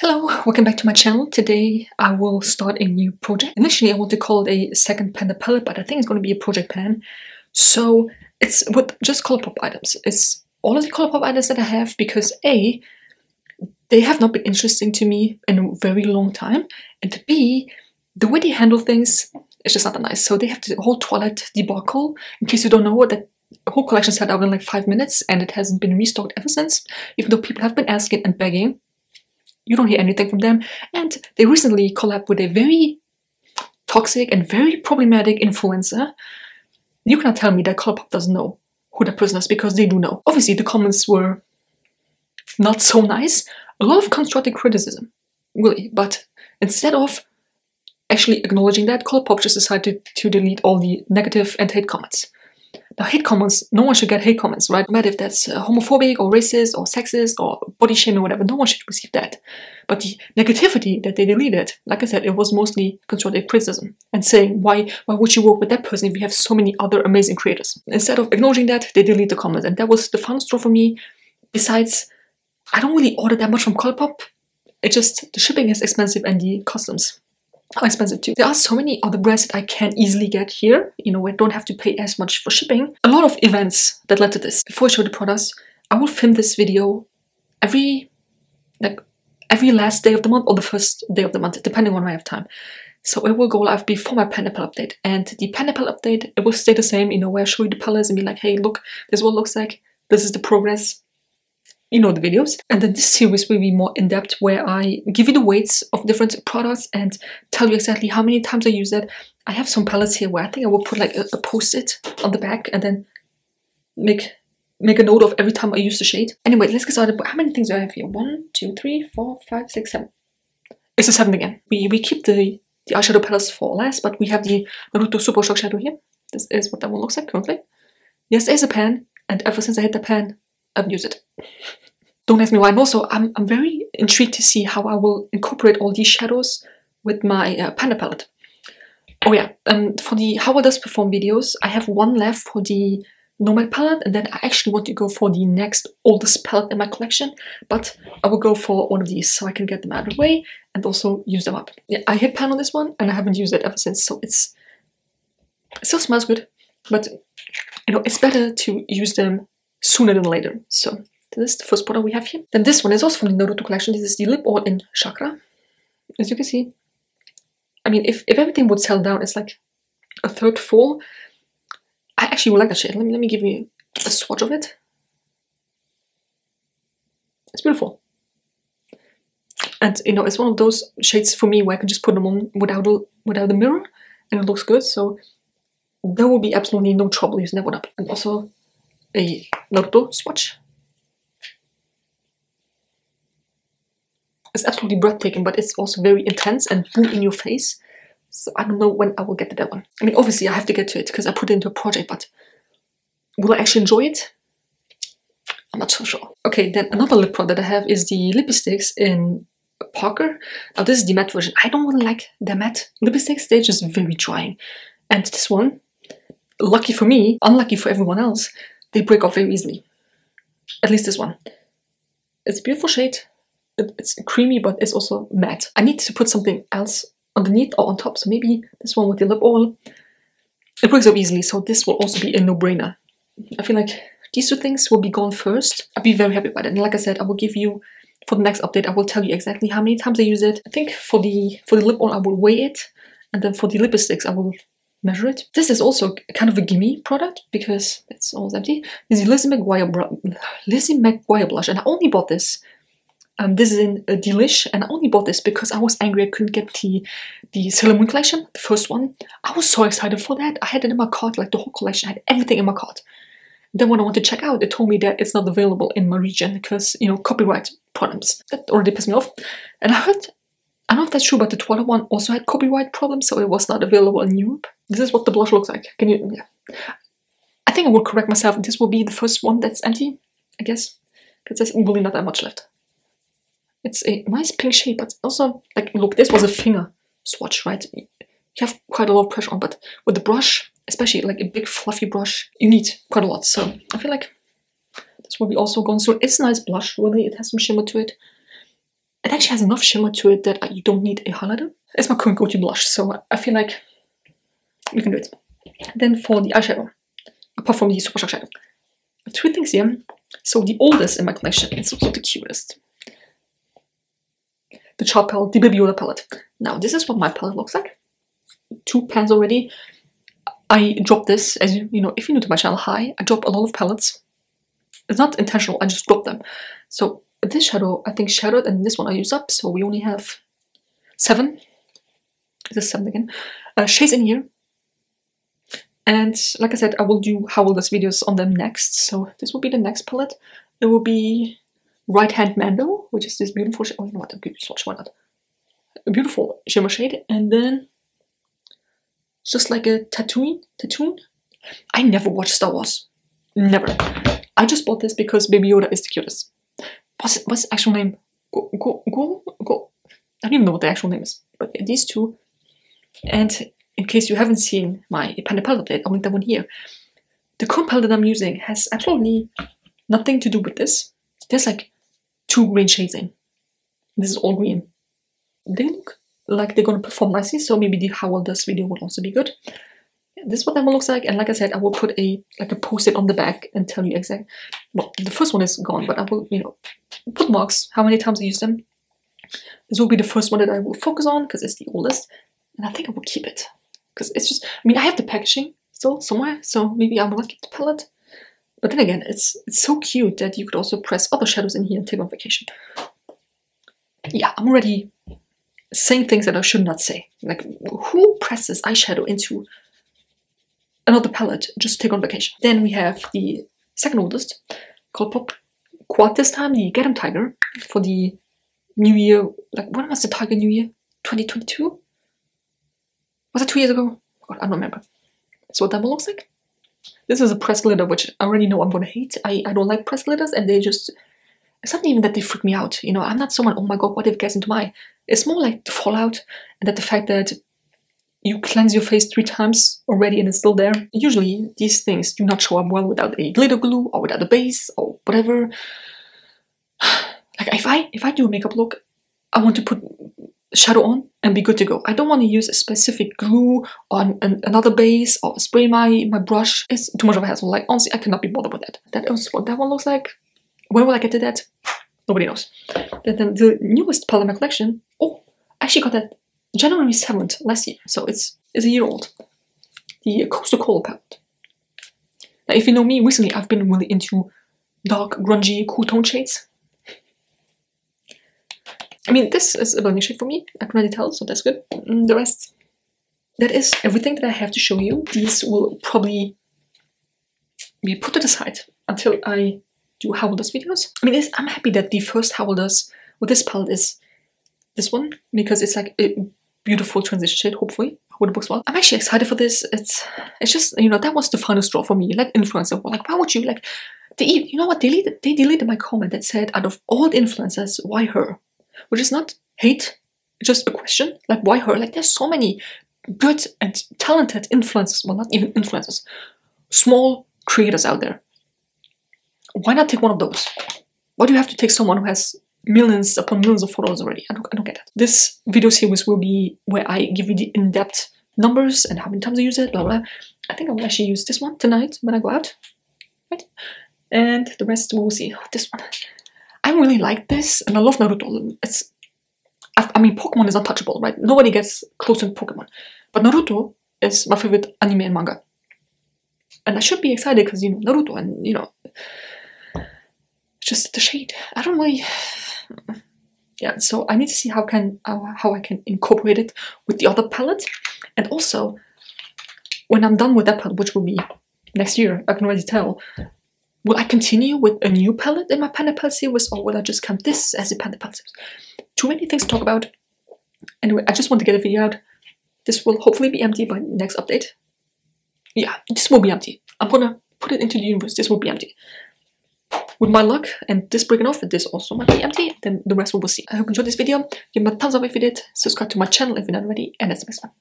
Hello, welcome back to my channel. Today I will start a new project. Initially I want to call it a second pan palette, but I think it's going to be a project pan. So it's with just colourpop items. It's all of the colourpop items that I have because A, they have not been interesting to me in a very long time, and B, the way they handle things is just not that nice. So they have the whole Twilight debacle. In case you don't know, that whole collection set out in like 5 minutes and it hasn't been restocked ever since, even though people have been asking and begging. You don't hear anything from them, and they recently collabed with a very toxic and very problematic influencer. You cannot tell me that Colourpop doesn't know who that person is, because they do know. Obviously, the comments were not so nice. A lot of constructive criticism, really, but instead of actually acknowledging that, Colourpop just decided to delete all the negative and hate comments. Now, hate comments, no one should get hate comments, right? No matter if that's homophobic or racist or sexist or body shaming or whatever, no one should receive that. But the negativity that they deleted, like I said, it was mostly constructive criticism and saying, why would you work with that person if you have so many other amazing creators? Instead of acknowledging that, they delete the comments, and that was the fun straw for me. Besides, I don't really order that much from Colourpop. It's just the shipping is expensive and the customs are expensive too. There are so many other brands that I can easily get here, you know, I don't have to pay as much for shipping. A lot of events that led to this. Before I show the products, I will film this video every last day of the month or the first day of the month, depending on when I have time. So it will go live before my pan update, and the pan update, it will stay the same, you know, where I show you the palettes and be like, hey, look, this is what it looks like, this is the progress. You know the videos. And then this series will be more in-depth, where I give you the weights of different products and tell you exactly how many times I use it. I have some palettes here where I think I will put like a post-it on the back and then make a note of every time I use the shade. Anyway, let's get started. But how many things do I have here? 1, 2, 3, 4, 5, 6, 7. It's a 7 again. We keep the eyeshadow palettes for last, but we have the Naruto Super Shock Shadow here. This is what that one looks like currently. Yes, there's a pan, and ever since I hit the pan, I've used it. Don't ask me why. And also, I'm very intrigued to see how I will incorporate all these shadows with my Panda palette. Oh yeah, for the How Will This Perform videos, I have one left for the Nomad palette, and then I actually want to go for the next oldest palette in my collection, but I will go for one of these so I can get them out of the way and also use them up. Yeah, I hit pan on this one, and I haven't used it ever since, so it still smells good, but you know, it's better to use them sooner than later. So this is the first product we have here. Then this one is also from the Naruto collection. This is the Lip Oil in Chakra. As you can see, I mean, if everything would settle down, it's like a third full. I actually would like that shade. Let me give you a swatch of it. It's beautiful. And you know, it's one of those shades for me where I can just put them on without a mirror, and it looks good. So there will be absolutely no trouble using that one up. And also a Naruto swatch. It's absolutely breathtaking, but it's also very intense and boom in your face. So I don't know when I will get to that one. I mean, obviously I have to get to it because I put it into a project, but will I actually enjoy it? I'm not so sure. Okay, then another lip product that I have is the Lipsticks in Parker. Now this is the matte version. I don't really like the matte lipsticks. They're just very drying. And this one, lucky for me, unlucky for everyone else, they break off very easily. At least this one. It's a beautiful shade. It's creamy, but it's also matte. I need to put something else underneath or on top, so maybe this one with the lip oil. It breaks up easily, so this will also be a no-brainer. I feel like these two things will be gone first. I'll be very happy about it. And like I said, I will give you, for the next update, I will tell you exactly how many times I use it. I think for the lip oil, I will weigh it, and then for the lipsticks, I will measure it. This is also kind of a gimme product because it's almost empty. This is Lizzie McGuire blush, and I only bought this. This is in Delish, and I only bought this because I was angry I couldn't get the Sailor Moon collection, the first one. I was so excited for that. I had it in my cart, like the whole collection. I had everything in my cart. Then when I went to check out, they told me that it's not available in my region because, you know, copyright problems. That already pissed me off. And I don't know if that's true, but the Twilight one also had copyright problems, so it was not available in Europe. This is what the blush looks like. Can you? Yeah. I think I will correct myself. This will be the first one that's empty, I guess, because there's really not that much left. It's a nice pink shade, but also, like, look, this was a finger swatch, right? You have quite a lot of pressure on, but with the brush, especially like a big fluffy brush, you need quite a lot. So I feel like this will be also gone through. It's a nice blush, really. It has some shimmer to it. it actually has enough shimmer to it that you don't need a highlighter. It's my current go-to blush, so I feel like we can do it. Then for the eyeshadow, apart from the Super Shock shadow, two things here. So the oldest in my collection, it's also the cutest. The Chart palette, the Baby Yoda palette. Now this is what my palette looks like. 2 pans already. I dropped this, as you know, if you're new to my channel, hi, I drop a lot of palettes. It's not intentional, I just dropped them. So this shadow, I think shadowed, and this one I use up, so we only have 7. This is 7 again. Shades in here. And like I said, I will do How Will This videos on them next. So this will be the next palette. It will be Right Hand Mando, which is this beautiful shade. Oh, you know what? I'll give you a swatch, why not? A beautiful shimmer shade, and then just like a Tatooine. I never watched Star Wars. Never. I just bought this because Baby Yoda is the cutest. What's the actual name? Go. I don't even know what the actual name is. But yeah, these two. And in case you haven't seen my Panda palette update, I'll link that one here. The current palette that I'm using has absolutely nothing to do with this. There's like 2 green shades in. This is all green. They look like they're gonna perform nicely, so maybe the How Will This video will also be good. Yeah, this is what that one looks like, and like I said, I will put a post-it on the back and tell you exactly. Well, the first one is gone, but I will, you know, put marks how many times I use them. This will be the first one that I will focus on because it's the oldest, and I think I will keep it because it's just. I mean, I have the packaging still somewhere, so maybe I will not keep the palette. But then again, it's so cute that you could also press other shadows in here and take on vacation. Yeah, I'm already saying things that I should not say. Like, who presses eyeshadow into another palette just to take on vacation? Then we have the second oldest, Colourpop quad this time, the Get 'em Tiger, for the New Year. Like, when was the Tiger New Year? 2022? Was it 2 years ago? God, I don't remember. So what that one looks like. This is a press glitter, which I already know I'm gonna hate. I don't like press glitters, and they just. It's not even that they freak me out. You know, I'm not someone, oh my god, what if it gets into my eye? It's more like the fallout, and that the fact that you cleanse your face 3 times already and it's still there. Usually, these things do not show up well without a glitter glue or without a base or whatever. Like, if I do a makeup look, I want to put shadow on and be good to go. I don't want to use a specific glue on another base or spray my brush. It's too much of a hassle. Like, honestly, I cannot be bothered with that. That is what that one looks like. When will I get to that? Nobody knows. Then the newest palette in my collection, oh, I actually got that January 7th last year, so it's a year old. The Coastal Cola palette. Now, if you know me, recently I've been really into dark, grungy, cool tone shades. I mean, this is a burning shade for me, I can already tell, so that's good. The rest, that is everything that I have to show you. These will probably be put to the side until I do How Will This videos. I mean, I'm happy that the first How Will This with this palette is this one, because it's like a beautiful transition shade, hopefully. I hope it works well. I'm actually excited for this. It's just, you know, that was the final straw for me. Like, influencer, like, why would you, like, you know what, they deleted my comment that said, out of all the influencers, why her? Which is not hate, just a question. Like, why her? Like, there's so many good and talented influencers, well, not even influencers, small creators out there. Why not take one of those? Why do you have to take someone who has millions upon millions of followers already? I don't get that. This video series will be where I give you the in-depth numbers and how many times I use it, blah blah. I think I will actually use this one tonight when I go out. Right? And the rest we'll see. Oh, this one. I really like this, and I love Naruto. I mean, Pokemon is untouchable, right? Nobody gets close to Pokemon. But Naruto is my favorite anime and manga. And I should be excited because, you know, Naruto and, you know, just the shade. I don't really. Yeah, so I need to see how I can incorporate it with the other palette, and also when I'm done with that palette, which will be next year, I can already tell. Will I continue with a new palette in my Panda palette series, or will I just count this as a Panda palette series? Too many things to talk about. Anyway, I just want to get a video out. This will hopefully be empty by the next update. Yeah, this will be empty. I'm gonna put it into the universe. This will be empty. With my luck and this breaking off, this also might be empty, then the rest we will see. I hope you enjoyed this video. Give me a thumbs up if you did, subscribe to my channel if you're not already, and that's the next one.